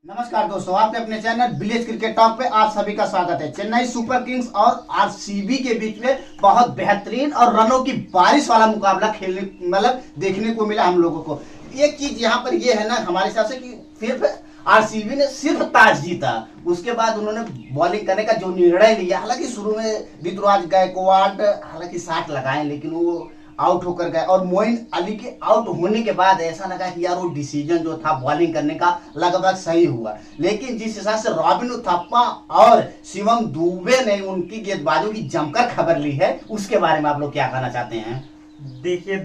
नमस्कार दोस्तों, आपके अपने चैनल विलेज क्रिकेट टॉक पे आप सभी का स्वागत है। चेन्नई सुपर किंग्स और आरसीबी के बीच में बहुत बेहतरीन और रनों की बारिश वाला मुकाबला खेलने देखने को मिला हम लोगों को। एक चीज यहाँ पर ये है ना, हमारे हिसाब से कि सिर्फ आरसीबी ने सिर्फ टॉस जीता, उसके बाद उन्होंने बॉलिंग करने का जो निर्णय लिया, हालांकि शुरू में ऋतुराज गायकवाड हालांकि 60 लगाए लेकिन वो आउट होकर गए और मोइन अली के आउट होने के बाद ऐसा लगा कि यार वो डिसीजन जो था बॉलिंग करने का लगभग सही हुआ। लेकिन जिस हिसाब से रॉबिन उथप्पा और शिवम दुबे ने उनकी गेंदबाजों की जमकर खबर ली है, उसके बारे में आप लोग क्या कहना चाहते हैं? देखिए,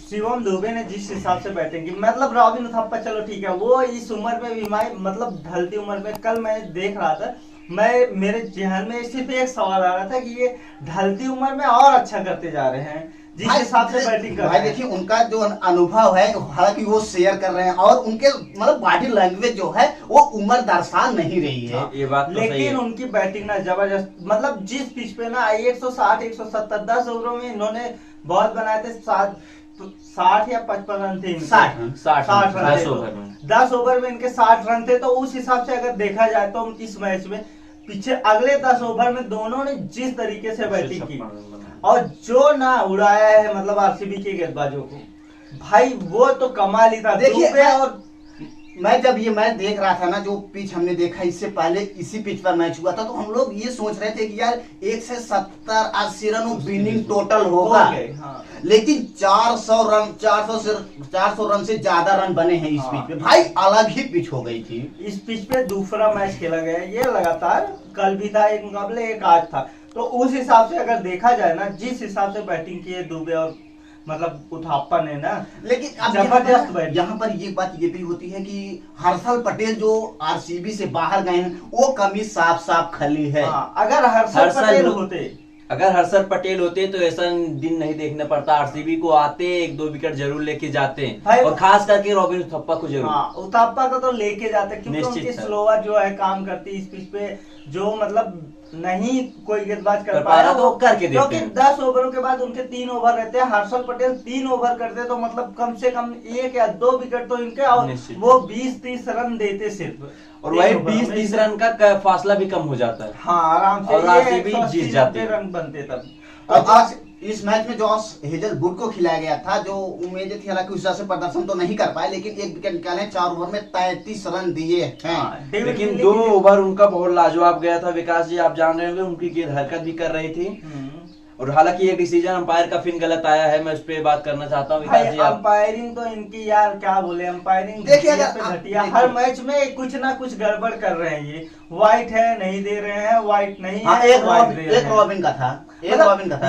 शिवम दुबे ने जिस हिसाब से बैटिंग की, मतलब रॉबिन उथप्पा चलो ठीक है, वो इस उम्र में भी मतलब ढलती उम्र में, कल मैं देख रहा था, मेरे जहन में सिर्फ एक सवाल आ रहा था कि ये ढलती उम्र में और अच्छा करते जा रहे हैं जिस हिसाब से बैटिंग कर रहे हैं। देखिए उनका जो अनुभव है हालांकि वो शेयर कर रहे हैं और उनके बॉडी लैंग्वेज जो है वो उम्र दरसान नहीं रही है। ये बात तो लेकिन है। उनकी बैटिंग ना जबरदस्त, मतलब जिस पिच पे ना 160 170 10 ओवरों में इन्होंने बहुत बनाए थे, 60 या 55 रन थे, 60 रन 10 ओवर में इनके 60 रन थे। तो उस हिसाब से अगर देखा जाए तो इस मैच में पीछे अगले 10 ओवर में दोनों ने जिस तरीके से बैटिंग की और जो ना उड़ाया है मतलब आरसीबी के गेंदबाजों को, भाई वो तो कमाल ही था। देखिए और मैं जब ये मैच देख रहा था ना, जो पिच हमने देखा इससे पहले इसी पिच पर मैच हुआ था, तो हम लोग ये सोच रहे थे कि यार 170-80 रन विनिंग टोटल होगा। हाँ। लेकिन 400 रन से ज्यादा रन बने हैं इस पिच पे। भाई अलग ही पिच हो गई थी। इस पिच पे दूसरा मैच खेला गया, ये लगातार कल भी था एक मुकाबले, एक आज था। तो उस हिसाब से अगर देखा जाए ना, जिस हिसाब से बैटिंग की है दुबे और मतलब उथप्पा ने ना, लेकिन अब यहाँ पर ये बात ये भी होती है कि हर्षल पटेल जो आरसीबी से बाहर गए हैं वो कमी साफ साफ खली है। अगर हर्षल पटेल होते तो ऐसा दिन नहीं देखना पड़ता। आरसीबी को आते 1-2 विकेट जरूर लेके जाते हैं और खास करके रॉबिन उथप्पा को जरूर। उथप्पा को तो लेके जाते क्योंकि उनकी स्लोअर जो है काम करती इस पिच पे, जो मतलब नहीं कोई गेंदबाज कर पाया तो करके देते हैं। क्योंकि 10 ओवरों के बाद उनके 3 ओवर रहते हैं। हर्षल पटेल 3 ओवर करते तो मतलब कम से कम 1 या 2 विकेट तो इनके, और वो 20-30 रन देते सिर्फ, और वही 20-30 रन का फासला भी कम हो जाता है। हाँ आराम से, और आरसीबी जीत जाते हैं। रन बनते तब। और आज इस मैच में जॉस हेजलवुड को खिलाया गया था, जो उम्मीदें थी, हालांकि उस हिसाब से प्रदर्शन तो नहीं कर पाए, लेकिन एक विकेट निकाले, 4 ओवर में 33 रन दिए हैं। लेकिन 2 ओवर उनका बहुत लाजवाब गया था। विकास जी आप जान रहे होंगे, उनकी गेंद हरकत भी कर रही थी और हालांकि ये डिसीजन अंपायर का फिर गलत आया है, मैं उस पर बात करना चाहता हूँ। विकास जी अंपायरिंग तो इनकी यार क्या बोले, अंपायरिंग देखिए घटिया, हर मैच में कुछ ना कुछ गड़बड़ कर रहे हैं। ये व्हाइट है नहीं दे रहे हैं, व्हाइट नहीं है। एक रॉबिन का था,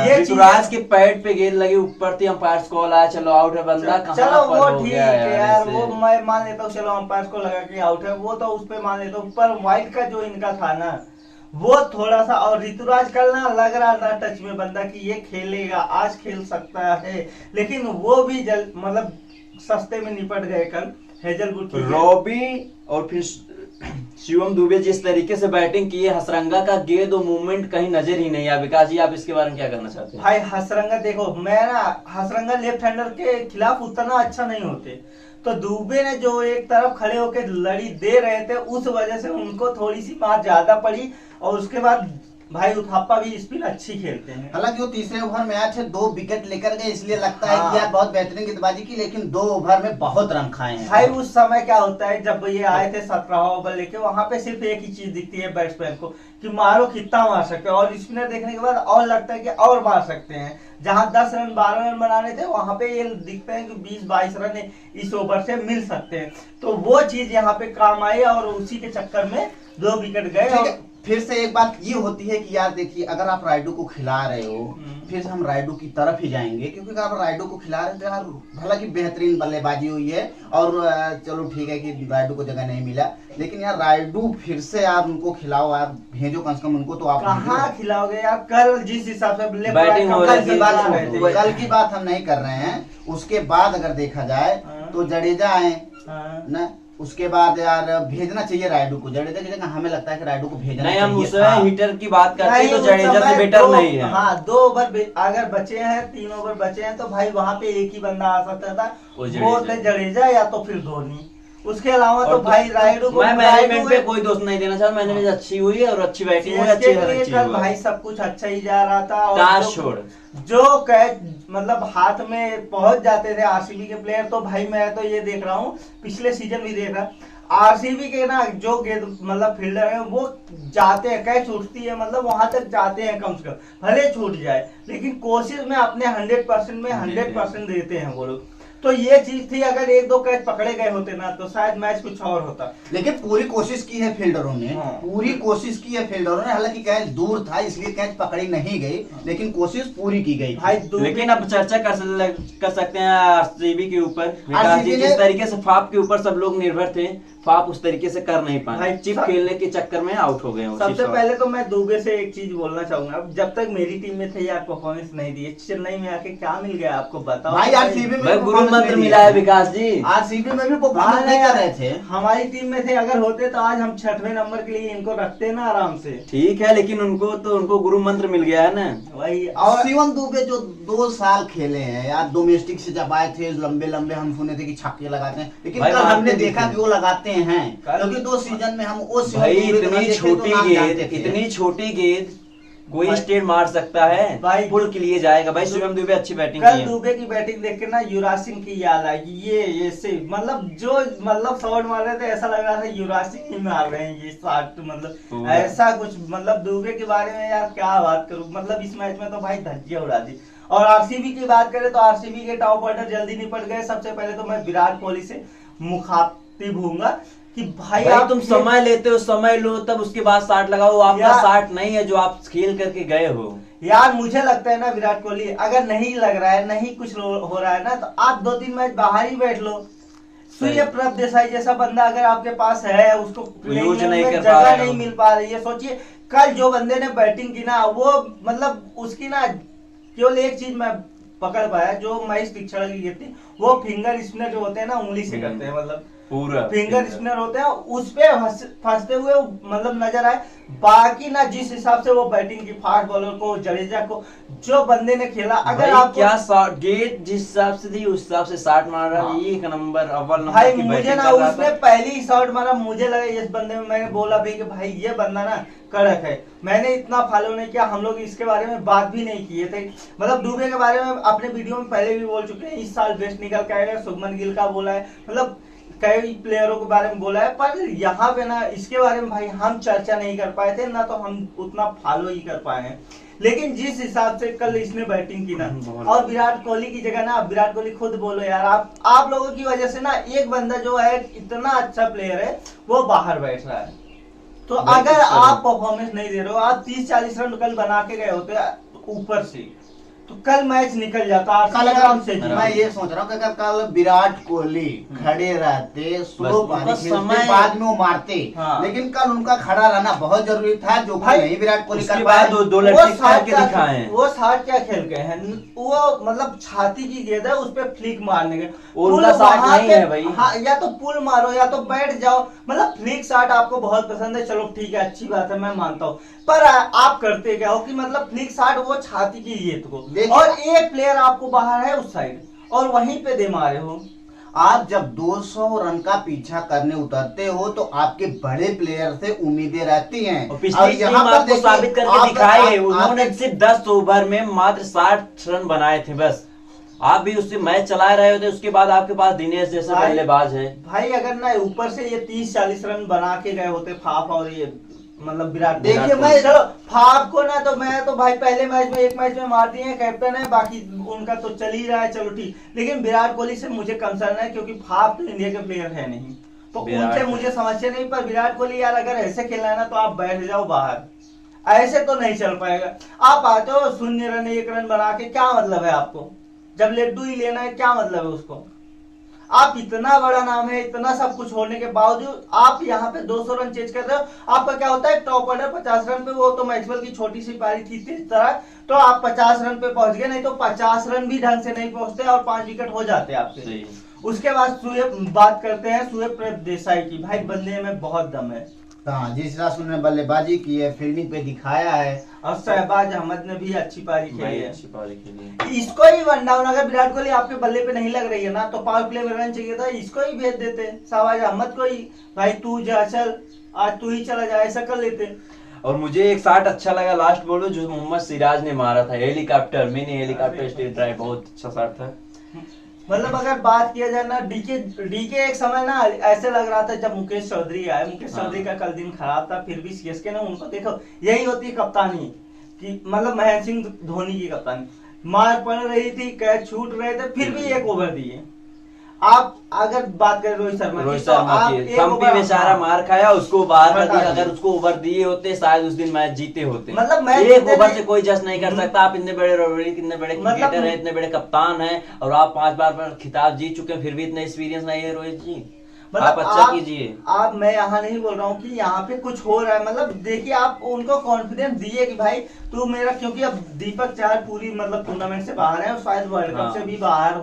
ये ऋतुराज के पैड पे गेंद लगी, ऊपर थी, अंपायर कॉल आया, चलो आउट है बंदा। चलो वो ठीक है यार, वो मैं मान लेता हूँ, चलो अंपायर को लगा के आउट है, वो तो उस पे मान लेता हूँ। पर व्हाइट का जो इनका था ना, वो थोड़ा सा, और ऋतुराज कल ना लग रहा था टच में बंदा कि ये खेलेगा, आज खेल सकता है, लेकिन वो भी मतलब सस्ते में निपट गए कल हेजलवुड की। रॉबी और फिर शिवम दुबे जिस तरीके से बैटिंग की है, हसरंगा का गेंद और मूवमेंट कहीं नजर ही नहीं आया। विकास जी आप इसके बारे में क्या करना चाहते हैं? भाई हसरंगा देखो, मैं ना हसरंगा लेफ्ट हैंडर के खिलाफ उतना अच्छा नहीं होते, तो दुबे ने जो एक तरफ खड़े होकर लड़ी दे रहे थे, उस वजह से उनको थोड़ी सी मार ज्यादा पड़ी। और उसके बाद भाई उथप्पा भी स्पिन अच्छी खेलते हैं। हालांकि वो तीसरे ओवर में आए थे, 2 विकेट लेकर गए, इसलिए लगता है कि यार बहुत बेहतरीन गेंदबाजी की, लेकिन 2 ओवर में बहुत रन खाए हैं। भाई उस समय क्या होता है, जब ये आए थे 17 ओवर लेके, वहां पे सिर्फ एक ही चीज दिखती है बैट्समैन को कि मारो कितना मार सकते हैं, और स्पिनर देखने के बाद और लगता है कि और मार सकते हैं। जहां 10 रन 12 रन बनाने थे, वहां पे ये दिखते हैं कि 20-22 रन इस ओवर से मिल सकते हैं। तो वो चीज यहाँ पे काम आई और उसी के चक्कर में 2 विकेट गए। फिर से एक बात ये होती है कि यार देखिए, अगर आप राइडू को खिला रहे हो, फिर से हम राइडू की तरफ ही जाएंगे, क्योंकि अगर आप राइडू को खिला रहे हैं तो यार हालांकि बेहतरीन बल्लेबाजी हुई है और चलो ठीक है कि राइडू को जगह नहीं मिला, लेकिन यार राइडू फिर से आप उनको खिलाओ, आप भेजो कम से कम उनको। तो आप कहाँ खिलाओगे यार, कल जिस हिसाब से बैटिंग हो रही थी, कल की बात हम नहीं कर रहे हैं, उसके बाद अगर देखा जाए तो जडेजा आए ना, उसके बाद यार भेजना चाहिए राइडू को, जडेजा की जगह हमें लगता है कि राइडू को भेजना नहीं। हम उसमें हिटर की बात करते हैं तो जडेजा से बेटर नहीं है। हाँ 2 ओवर अगर बचे हैं, 3 ओवर बचे हैं, तो भाई वहां पे एक ही बंदा आ सकता था, वो थे जडेजा या तो फिर धोनी। उसके अलावा तो भाई राइडू को मैं मैनेजमेंट पे कोई दोष नहीं देना चाहता, मैनेजमेंट अच्छी हुई है और अच्छी बैटिंग हुई, अच्छी हर चीज कल हुई। भाई सब कुछ अच्छा ही जा रहा था। और टास छोड़ जो कैच मतलब हाथ में पहुंच जाते थे आरसीबी के प्लेयर, तो भाई मैं तो ये देख रहा हूँ, पिछले सीजन भी देख रहा, आरसीबी के ना जो गेंद मतलब फील्डर है वो जाते हैं, कैच उठती है मतलब वहां तक जाते हैं, कम से कम भले छूट जाए लेकिन कोशिश में अपने 100% में 100% देते हैं वो लोग। तो ये चीज थी, अगर एक दो कैच पकड़े गए होते ना तो शायद मैच कुछ और होता। लेकिन पूरी कोशिश की है फील्डरों ने, हाँ। पूरी कोशिश की है फील्डरों ने, हालांकि कैच दूर था इसलिए कैच पकड़ी नहीं गई, लेकिन कोशिश पूरी की गई भाई लेकिन अब चर्चा कर सकते हैं आरसीबी के ऊपर। विकास जी, ने जिस तरीके से फाफ के ऊपर सब लोग निर्भर थे, फाफ उस तरीके से कर नहीं पाए, भाई चिप खेलने के चक्कर में आउट हो गए। सबसे पहले तो मैं दुबे से एक चीज बोलना चाहूंगा, जब तक मेरी टीम में थे यार परफॉर्मेंस नहीं दी, चेन्नई में आके क्या मिल गया आपको बताओ भाई। आरसीबी भाई में गुरु मंत्र मिला है विकास जी, आरसीबी में भी परफॉर्मेंस नहीं कर रहे थे। हमारी टीम में थे, अगर होते तो आज हम 6वें नंबर के लिए इनको रखते ना आराम से। ठीक है, लेकिन उनको गुरु मंत्र मिल गया है ना। वही और शिवम दुबे जो 2 साल खेले हैं यार, डोमेस्टिक से जब आए थे लंबे लंबे हम सुने थे कि छक्के लगाते हैं, लेकिन भाई कल हमने मारते देखा भी कि वो लगाते हैं, क्योंकि 2 सीजन में हम वो शिवम भाई दुबे को ना इतनी देखे छोटी तो ना गेंद, जानते थे। इतनी छोटी गेंद कोई भाई- स्टेट मार सकता है भाई- पुल के लिए जाएगा। भाई शिवम दुबे अच्छी बैटिंग कल की है। दुबे की बैटिंग देख के ना युवराज सिंह की याद आई, ये से मतलब जो मतलब शॉट मार रहे थे ऐसा लग रहा था युवराज सिंह ही मार रहे हैं ये शॉट, मतलब ऐसा कुछ। मतलब दुबे के बारे में यार क्या बात करूं, मतलब इस मैच में तो भाई धज्जियां उड़ा दी। और आरसीबी की बात करें तो आरसीबी के टॉप ऑर्डर जल्दी निपट गए। सबसे पहले तो मैं विराट कोहली से मुखातिब हूंगा कि भाई आप तुम समय लेते हो, समय लो, तब उसके बाद 60 लगाओ। आपका 60 नहीं है जो आप खेल करके गए हो। यार मुझे लगता है ना विराट कोहली अगर नहीं लग रहा है, नहीं कुछ हो रहा है ना, तो आप 2-3 मैच बाहर ही बैठ लो। सूर्य प्रभ देसाई जैसा बंदा अगर आपके पास है, उसको यूज नहीं कर पा जगह रहे नहीं हो। मिल पा रही है। सोचिए कल जो बंदे ने बैटिंग की ना, वो मतलब उसकी ना केवल एक चीज मैं पकड़ पाया, जो महेश तीक्षण की गिरती, वो फिंगर स्पिनर जो होते हैं ना उंगली से करते हैं, मतलब पूरा फिंगर स्पिनर होते हैं, उस पे फंसते हुए मतलब नजर आए। बाकी ना जिस हिसाब से वो बैटिंग की, फास्ट बॉलर को, जडेजा को, जो बंदे ने खेला, अगर आप क्या गेट जिस हिसाब से थी उस हिसाब से 60 मार रहा है, एक नंबर अव्वल नंबर भाई की मुझे बैटिंग ना कर रहा उसने था। पहली ही शॉट मारा, मुझे लगा इस बंदे में, मैंने बोला भी कि भाई ये बंदा ना कड़क है। मैंने इतना फॉलो नहीं किया, हम लोग इसके बारे में बात भी नहीं किए थे। मतलब दुबे के बारे में अपने वीडियो में पहले भी बोल चुके हैं, इस साल बेस्ट निकल के आएगा। शुभमन गिल का बोला है, मतलब कई प्लेयरों के बारे में बोला है, पर यहाँ पे ना इसके बारे में भाई हम चर्चा नहीं कर पाए थे ना, तो हम उतना फॉलो ही कर पाए हैं। लेकिन जिस हिसाब से कल इसने बैटिंग की ना, और विराट कोहली की जगह ना, विराट कोहली खुद बोलो यार, आप लोगों की वजह से ना एक बंदा जो है इतना अच्छा प्लेयर है वो बाहर बैठ रहा है। तो अगर आप परफॉर्मेंस नहीं दे रहे हो, आप 30-40 रन कल बना के गए होते ऊपर से, तो कल मैच निकल जाता। कल आराम से मैं ये सोच रहा हूँ कि अगर कल विराट कोहली खड़े रहते, स्लो पानी खेलते, बाद में वो मारते, लेकिन कल उनका खड़ा रहना बहुत जरूरी था, जो भाई नहीं विराट कोहली कर पाए। दो लड़के के दिखाए हैं। वो 60 क्या खेल गए हैं, वो मतलब छाती की गेंद है, उस पे फ्लिक मारने के, उनका 60 नहीं है भाई। हाँ, या तो पुल मारो या तो बैठ जाओ। मतलब फ्लिक शॉट आपको बहुत पसंद है, चलो ठीक है, अच्छी बात है, मैं मानता हूँ। पर आप करते क्या हो कि मतलब फ्लिक शॉट वो छाती की गेंद को, और एक प्लेयर आपको बाहर है उस साइड, और वहीं पे दे मारे हो। आप जब 200 रन का पीछा करने उतरते हो तो आपके बड़े प्लेयर से उम्मीदें रहती हैं। और पिछली टीम आपको साबित करके दिखाई है, उन्होंने सिर्फ 10 ओवर में मात्र 60 रन बनाए थे बस। आप भी उससे मैच चला रहे होते, उसके बाद आपके पास दिनेश जैसे बल्लेबाज है। भाई अगर ना ऊपर से ये 30-40 रन बना के गए होते फाफ और ये मतलब विराट, देखिए मैं चलो फाफ को ना, तो मैं तो भाई पहले मैच में, एक मैच में मार दिए, कैप्टन है, बाकी उनका तो चल ही रहा है, चलो ठीक। लेकिन विराट कोहली से मुझे कंसर्न है, क्योंकि फाफ तो इंडिया के प्लेयर है नहीं, तो उनसे मुझे समस्या नहीं। पर विराट कोहली यार अगर ऐसे खेलना है ना, तो आप बैठ जाओ बाहर, ऐसे तो नहीं चल पाएगा। आप आते हो 0 रन 1 रन बना के, क्या मतलब है आपको? जब लड्डू ही लेना है, क्या मतलब है उसको? आप इतना बड़ा नाम है, इतना सब कुछ होने के बावजूद आप यहाँ पे 200 रन चेज कर रहे हो। आपका क्या होता है, टॉप ऑर्डर 50 रन पे, वो तो मैक्सवेल की छोटी सी पारी थी इस तरह, तो आप 50 रन पे पहुंच गए, नहीं तो 50 रन भी ढंग से नहीं पहुंचते और 5 विकेट हो जाते आपसे। उसके बाद बात करते हैं सूर्य प्रभ देसाई की। भाई बंदे में बहुत दम है, हाँ, जिस हिसाब से उन्होंने बल्लेबाजी की है, फील्डिंग पे दिखाया है, और शहबाज अहमद ने भी अच्छी पारी खेली है। अच्छी पारी खेली है। इसको ही वन डाउन, अगर विराट कोहली आपके बल्ले पे नहीं लग रही है ना तो पावर प्ले में रन चाहिए था, इसको ही भेज देते शहबाज अहमद को ही, भाई तू जा चल, आज तू ही चला जा, ऐसा कर लेते। और मुझे एक शॉट अच्छा लगा लास्ट बॉल में जो मोहम्मद सिराज ने मारा था, helicopter, mini helicopter steel drive, बहुत अच्छा शॉट था। मतलब अगर बात किया जाए ना डीके एक समय ना ऐसे लग रहा था जब मुकेश चौधरी आए, मुकेश चौधरी का कल दिन खराब था, फिर भी सीएसके ने उनको, देखो यही होती है कप्तानी कि मतलब महेंद्र सिंह धोनी की कप्तानी, मार पड़ रही थी, कैच छूट रहे थे, फिर भी एक ओवर दिए। आप अगर बात करें रोहित शर्मा की, थम्पी बेचारा मार खाया, उसको बाहर कर दिया, अगर उसको ओवर दिए होते शायद उस दिन मैच जीते होते। मतलब एक ओवर से कोई जज नहीं कर सकता। आप इतने बड़े रोहित, इतने बड़े क्रिकेटर हैं, इतने बड़े कप्तान हैं, और आप 5 बार खिताब जीत चुके हैं, फिर भी इतना एक्सपीरियंस नहीं है रोहित जी। आप अच्छा कीजिए। आप, मैं यहाँ नहीं बोल रहा हूँ कि यहाँ पे कुछ हो रहा है, मतलब देखिए आप उनको कॉन्फिडेंस दिए कि भाई तू मेरा, क्योंकि अब दीपक चाहर पूरी मतलब टूर्नामेंट से बाहर है और शायद वर्ल्ड कप से भी बाहर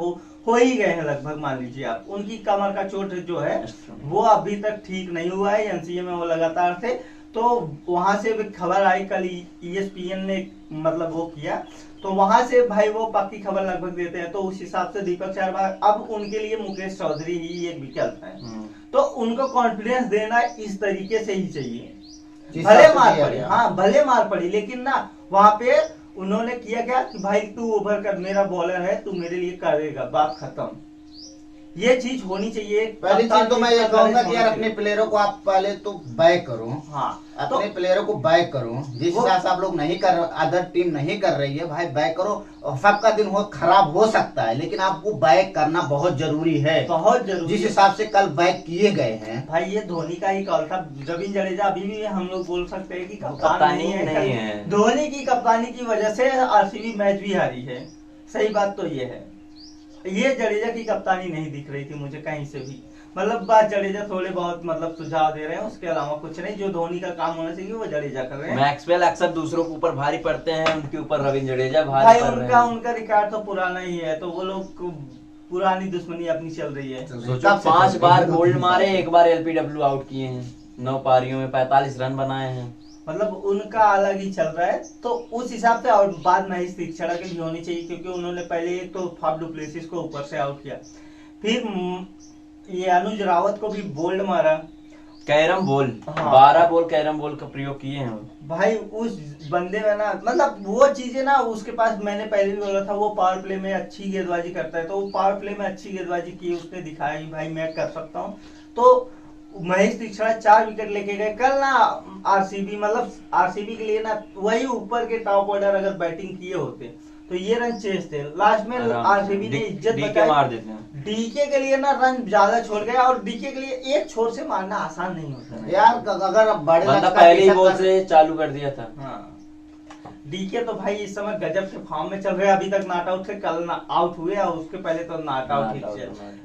हो ही गए हैं लगभग, मान लीजिए आप। उनकी कमर का चोट जो है वो अभी तक ठीक नहीं हुआ है, एनसीए में वो लगातार थे, तो वहां से खबर आई कल, ESPN ने मतलब वो किया, तो वहां से भाई वो पक्की खबर लगभग देते हैं, तो उस हिसाब से दीपक चाहर, अब उनके लिए मुकेश चौधरी ही एक विकल्प है। तो उनको कॉन्फिडेंस देना इस तरीके से ही चाहिए, भले मार पड़ी, हाँ भले मार पड़ी, लेकिन ना वहां पे उन्होंने किया क्या कि भाई तू ओवर कर, मेरा बॉलर है, तू मेरे लिए करेगा, बात खत्म। ये चीज होनी चाहिए। पहली चीज तो मैं ये कहूंगा कि यार अपने प्लेयरों को आप पहले तो बैक करो। हाँ, अपने प्लेयरों को बैक करो, जिस हिसाब से आप लोग नहीं कर, अदर टीम नहीं कर रही है, भाई बैक करो। सबका दिन खराब हो सकता है, लेकिन आपको बैक करना बहुत जरूरी है, बहुत जरूरी। जिस हिसाब से कल बैक किए गए हैं भाई, ये धोनी का ही कॉल था। रविंद्र जडेजा अभी भी हम लोग बोल सकते हैं कि कप्तान नहीं है। धोनी की कप्तानी की वजह से आरसीबी मैच भी हारी है, सही बात तो ये है। ये जडेजा की कप्तानी नहीं दिख रही थी मुझे कहीं से भी, मतलब बात जडेजा थोड़े बहुत मतलब सुझाव दे रहे हैं, उसके अलावा कुछ नहीं। जो धोनी का काम होना चाहिए वो जडेजा कर रहे हैं। मैक्सवेल अक्सर दूसरों के ऊपर भारी पड़ते हैं, उनके ऊपर रविंद्र जडेजा भारी पड़ रहे हैं। उनका रिकॉर्ड तो पुराना ही है, तो वो लोग पुरानी दुश्मनी अपनी चल रही है। सोचो 5 बार गोल्ड मारे, 1 बार LPW आउट किए हैं, 9 पारियों में 45 रन बनाए हैं, मतलब उनका अलग ही चल रहा है। तो उस हिसाब से और बाद में इस तीक्षणा की भी होनी चाहिए, क्योंकि उन्होंने पहले एक तो फाफ डु प्लेसिस को ऊपर से आउट किया, फिर ये अनुज रावत को भी बोल्ड मारा, कैरम बोल, हाँ। 12 बॉल कैरम बोल का प्रयोग किए हैं भाई। उस बंदे में ना मतलब वो चीजें ना उसके पास, मैंने पहले भी बोला था, वो पावर प्ले में अच्छी गेंदबाजी करता है, तो वो पावर प्ले में अच्छी गेंदबाजी की, उसने दिखाया कि भाई मैं कर सकता हूँ। तो महेश तीक्षणा 4 विकेट लेके गए कल ना। आरसीबी मतलब आरसीबी के लिए ना वही ऊपर के टॉप ऑर्डर अगर बैटिंग किए होते तो ये रन चेस थे। लास्ट में आरसीबी ने इज्जत बचाई, मार देते हैं। डीके के लिए ना रन ज्यादा छोड़ गया, और डीके के लिए एक छोर से मारना आसान नहीं होता यार। अगर बड़े पहले ही बॉल से चालू कर दिया था। हाँ, डीके तो भाई इस समय गजब के फॉर्म में चल रहे हैं, अभी तक नॉट आउट थे, कल आउट हुए और उसके पहले तो नॉट आउट ही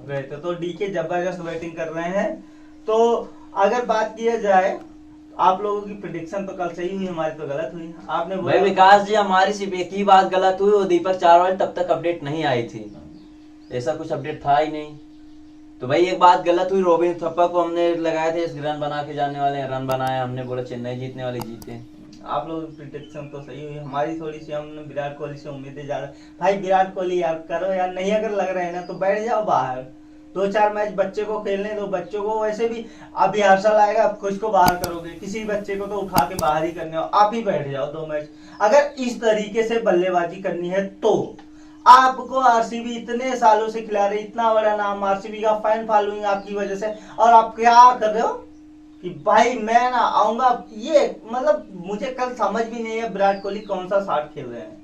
गए थे। तो डीके जबरदस्त बैटिंग कर रहे हैं। तो अगर बात किया जाए, आप लोगों की प्रेडिक्शन तो कल सही हुई, हमारी तो गलत हुई। आपने भाई विकास जी, हमारी सिर्फ एक ही बात गलत हुई, वो दीपक चाहर तब तक अपडेट नहीं आई थी, ऐसा कुछ अपडेट था ही नहीं। तो भाई एक बात गलत हुई, रोबिन थप्पा को हमने लगाए थे रन बना के जाने वाले, रन बनाए, हमने बोला चेन्नई जीतने वाले, जीते। आप लोगों की प्रेडिक्शन तो सही हुई, हमारी थोड़ी सी, हमने विराट कोहली से उम्मीदें ज्यादा। भाई विराट कोहली यार करो यार, नहीं अगर लग रहा है ना तो बैठ जाओ बाहर, 2-4 मैच बच्चे को खेलने दो। बच्चों को वैसे भी अभी हर्षल आएगा, आप खुद को बाहर करोगे, किसी बच्चे को तो उठा के बाहर ही करने हो, आप ही बैठ जाओ 2 मैच। अगर इस तरीके से बल्लेबाजी करनी है तो आपको आरसीबी इतने सालों से खिला रही, इतना बड़ा नाम, आरसीबी का फैन फॉलोइंग आपकी वजह से, और आप क्या कर रहे हो कि भाई मैं ना आऊंगा। ये मतलब मुझे कल समझ भी नहीं है विराट कोहली कौन सा शॉट खेल रहे हैं,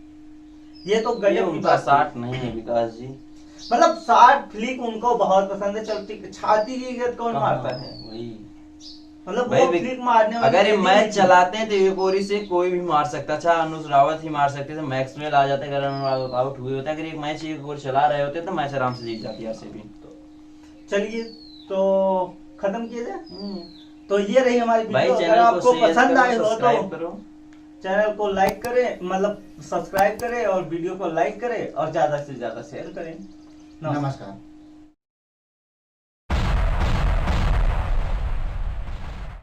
ये तो गजब की बात। शॉट नहीं है विकास जी, मतलब शॉट फ्लिक उनको बहुत पसंद है, चलती छाती की गेंद कौन मारता है, मतलब वो फ्लिक मारने वाले। अगर ये मैच चलाते हैं तो एक ओरी से कोई भी मार सकता था, अनुज रावत ही मार सकते थे, मैक्सवेल आ जाते अगर आउट हुए होते। अगर एक मैच एक ओवर चला रहे होते तो मैच आराम से जीत जाती आरसीबी। चलिए तो खत्म किया जाए। तो ये रही हमारी वीडियो, अगर आपको पसंद आए हो तो चैनल को लाइक करें, मतलब सब्सक्राइब करें, और वीडियो को लाइक करें और ज्यादा से ज्यादा शेयर करें। नमस्कार।